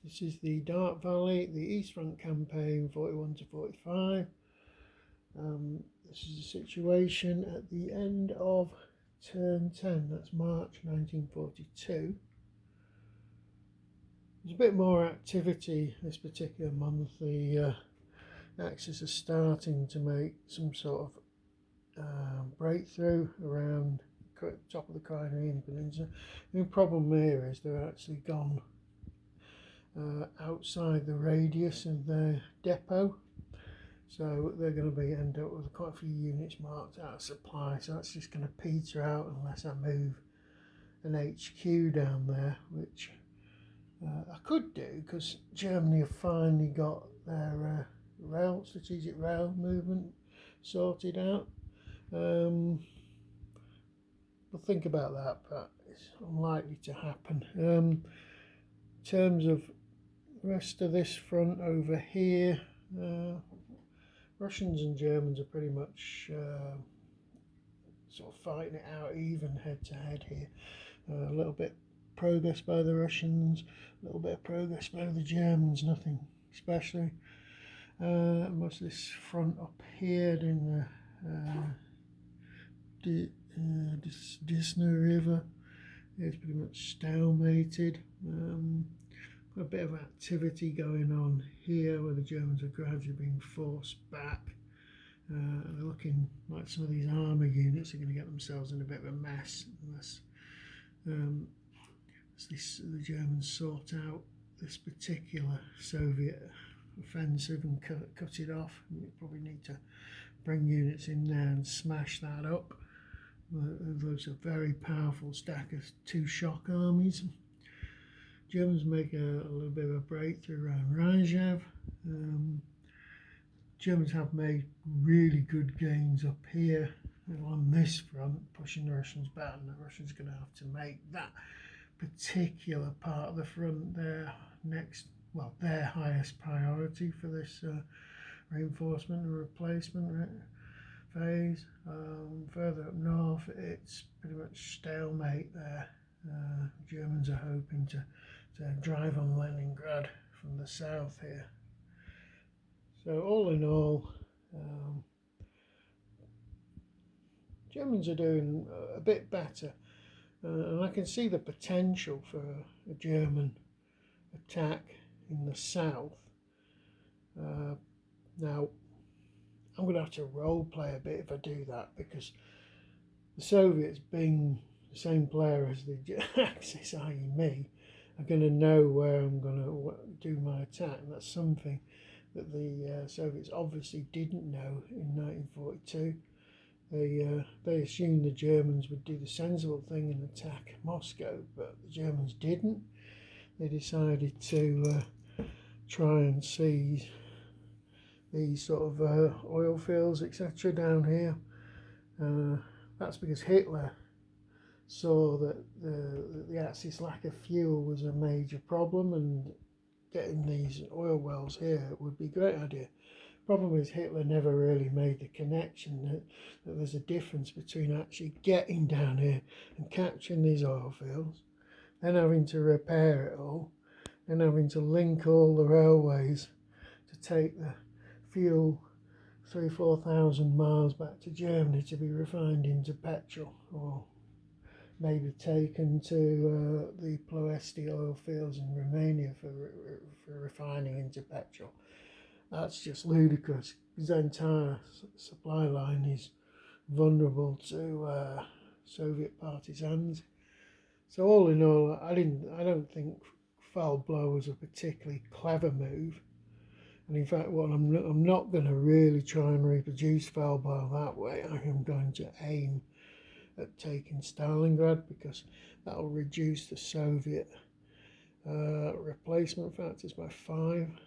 This is the Dart Valley, the East Front campaign 41 to 45. This is the situation at the end of turn 10, that's March 1942. There's a bit more activity this particular month. The Axis are starting to make some sort of breakthrough around the top of the Crimean Peninsula. The problem here is they're actually gone outside the radius of their depot, so they're going to end up with quite a few units marked out of supply, so that's just going to peter out unless I move an HQ down there, which I could do because Germany have finally got their strategic rail movement sorted out. We'll think about that, but it's unlikely to happen. In terms of the rest of this front over here, Russians and Germans are pretty much sort of fighting it out even head to head here. A little bit progress by the Russians, a little bit of progress by the Germans, nothing especially. Most of this front up here in the Disna River is pretty much stalemated. Got a bit of activity going on here where the Germans are gradually being forced back. They're looking like some of these armour units are going to get themselves in a bit of a mess unless the Germans sort out this particular Soviet offensive and cut it off. We probably need to bring units in there and smash that up. Those are very powerful stack of two shock armies. Germans make a little bit of a breakthrough around Rzhev. Germans have made really good gains up here on this front, pushing the Russians back, and the Russians are going to have to make that particular part of the front their highest priority for this reinforcement and replacement phase. Further up north, it's pretty much stalemate there. Germans are hoping to drive on Leningrad from the south here. So all in all, Germans are doing a bit better, and I can see the potential for a German attack in the south. Now, I'm going to have to role play a bit if I do that, because the Soviets, being the same player as the Axis, i.e. me, are going to know where I'm going to do my attack, and that's something that the Soviets obviously didn't know in 1942. They assumed the Germans would do the sensible thing and attack Moscow, but the Germans didn't. They decided to try and seize these sort of oil fields, etc. down here. That's because Hitler saw that the Axis lack of fuel was a major problem, and getting these oil wells here would be a great idea. Problem is, Hitler never really made the connection that there's a difference between actually getting down here and capturing these oil fields, then having to repair it all, and having to link all the railways to take the fuel 3,000–4,000 miles back to Germany to be refined into petrol, or maybe taken to the Ploesti oil fields in Romania for refining into petrol. That's just ludicrous, because the entire supply line is vulnerable to Soviet partisans. So all in all, I don't think foul blow was a particularly clever move. And in fact, I'm not going to really try and reproduce foul blow that way. I am going to aim at taking Stalingrad, because that will reduce the Soviet replacement factors by 5.